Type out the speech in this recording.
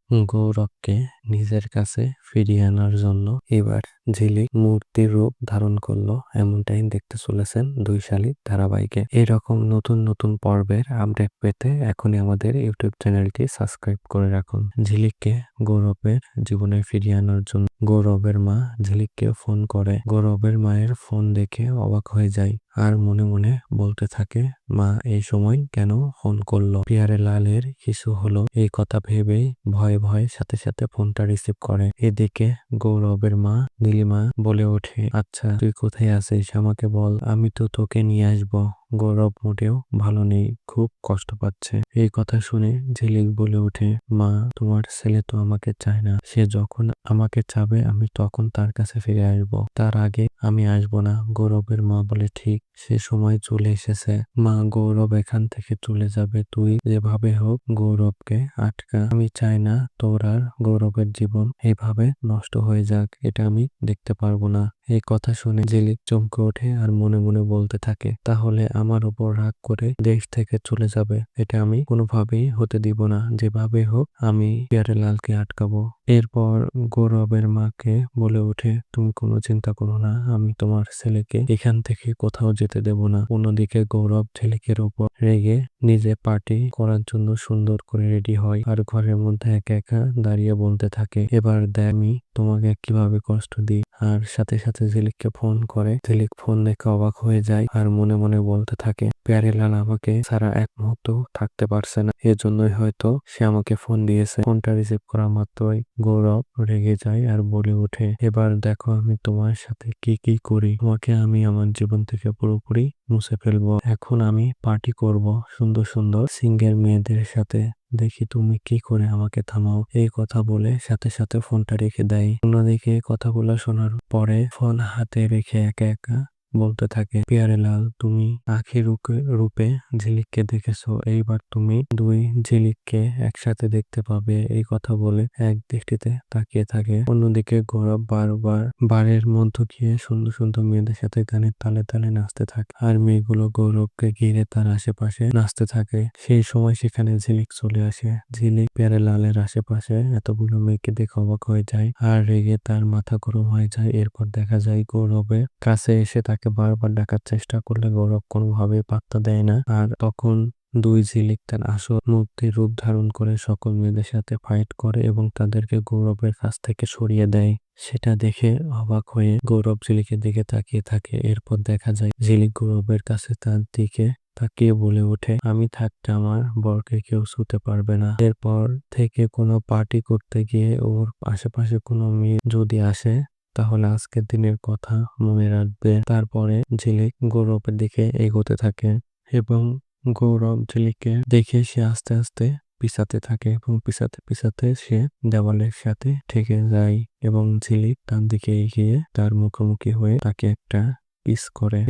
গৌরবকে নিজের কাছে ফিরিয়ে আনার জন্য এবার ঝিলিক মূর্তির রূপ ধারণ করলো, এমনটাই দেখতে চলেছেন দুই শালিক ধারাবাহিকে। এরকম নতুন নতুন পর্বের আপডেট পেতে এখনই আমাদের ইউটিউব চ্যানেলটি সাবস্ক্রাইব করে রাখুন। ঝিলিককে গৌরবের জীবনে ফিরিয়ে আনার জন্য গৌরবের মা ঝিলিককে ফোন করে। গৌরবের মায়ের ফোন দেখে অবাক হয়ে যায় আর মনে মনে বলতে থাকে, মা এই সময় কেন ফোন করলো? পিয়ারে লালের কিছু হলো এই কথা ভেবেই ভয়ে ভয়ে সাথে সাথে ফোনটা রিসিভ করে। এদিকে গৌরবের মা নীলিমা বলে ওঠে, আচ্ছা তুই কোথায় আছিস আমাকে বল, আমি তো তোকে নিয়ে আসবো। গৌরব মোটেও ভালো নেই, খুব কষ্ট পাচ্ছে। এই কথা শুনে ঝিলিক বলে ওঠে, মা তোমার ছেলে তো আমাকে চায় না, সে যখন আমাকে চাবে আমি তখন তার কাছে ফিরে আসবো, তার আগে আমি আসবো না। গৌরবের মা বলে, ঠিক সে সময় চলে এসেছে মা, গৌরব এখান থেকে চলে যাবে, তুই যেভাবে হোক গৌরবকে আটকা। আমি চাই না তোর আর গৌরবের জীবন এইভাবে নষ্ট হয়ে যাক, এটা আমি দেখতে পারবো না। এই কথা শুনে ঝিলিক চমকে ওঠে আর মনে মনে বলতে থাকে, তাহলে আমার উপর রাগ করে দেশ থেকে চলে যাবে, এটা আমি কোনোভাবেই হতে দিব না, যেভাবে হোক আমি প্যারেলালকে আটকাবো। এরপর গৌরবের মাকে বলে ওঠে, তুমি কোনো চিন্তা করো না, আমি তোমার ছেলেকে এখান থেকে কোথাও যেতে দেব না। অন্যদিকে গৌরব ঝিলিকের উপর রেগে নিজে পার্টি করার জন্য সুন্দর করে রেডি হয় আর ঘরের মধ্যে একা একা দাঁড়িয়ে বলতে থাকে, এবার দেখ আমি তোমাকে কিভাবে কষ্ট দিই। আর সাথে সাথে ঝিলিককে ফোন করে। ঝিলিক ফোন দেখে অবাক হয়ে যায় আর মনে মনে বলতে থাকে, প্যারেলাল আমাকে ছাড়া এক মুহূর্ত থাকতে পারছে না, এজন্যই হয়তো সে আমাকে ফোন দিয়েছে। ফোনটা রিসিভ করা মাত্রই গৌরব রেগে যায় আর বলে ওঠে, এবার দেখো আমি তোমার সাথে কি কি করি, তোমাকে আমি আমার জীবন থেকে পুরোপুরি মুছে ফেলবো। এখন আমি পার্টি করব সুন্দর সুন্দর সিঙ্গেল মেয়েদের সাথে, দেখি তুমি কি করে আমাকে থামাও। এই কথা বলে সাথে সাথে ফোনটা রেখে দেয়। অন্যদিকে কথাগুলো শোনার পরে ফোন হাতে রেখে একা একা বলতে থাকে, পিয়ারেলাল তুমি আখি রূপে ঝিলিককে দেখেছো, এইবার তুমি দুই ঝিলিককে একসাথে দেখতে পাবে। এই কথা বলে এক দৃষ্টিতে তাকিয়ে থাকে। অন্যদিকে গৌরব বারবার বারের মধ্যে গিয়ে সুন্দর সুন্দর মেয়েদের সাথে গানের তালে তালে নাচতে থাকে আর মেয়েগুলো গৌরবকে ঘিরে তার আশেপাশে নাচতে থাকে। সেই সময় সেখানে ঝিলিক চলে আসে। ঝিলিক প্যারেলালের আশেপাশে এতগুলো মেয়েকে দেখে অবাক হয়ে যায় আর রেগে তার মাথা গরম হয়ে যায়। এরপর দেখা যায় গৌরবের কাছে এসে তাকে বারবার ডাকার চেষ্টা করলে গৌরব কোনোভাবেই পাত্তা দেয় না। আর তখন দুই ঝিলিক তার আসল মূর্তির রূপ ধারণ করে সকল মেয়েদের সাথে ফাইট করে এবং তাদেরকে গৌরবের কাছ থেকে সরিয়ে দেয়। সেটা দেখে অবাক হয়ে গৌরব ঝিলিকের দিকে তাকিয়ে থাকে। এরপর দেখা যায় ঝিলিক গৌরবের কাছে তার দিকে তাকিয়ে বলে ওঠে, আমি থাকতে আমার বরকে কেউ ছুতে পারবে না। এরপর থেকে কোনো পার্টি করতে গিয়ে ওর আশেপাশে কোনো মেয়ে যদি আসে তাহলে আজকের দিনের কথা মনে রাখবে। তারপরে ঝিলিক গৌরবের দিকে এগোতে থাকে এবং গৌরব ঝিলিককে দেখে সে আস্তে আস্তে পিছাতে থাকে এবং পিছাতে পিছাতে সে দেওয়ালের সাথে ঠেকে যায় এবং ঝিলিক তার দিকে এগিয়ে তার মুখোমুখি হয়ে তাকে একটা কিস করে।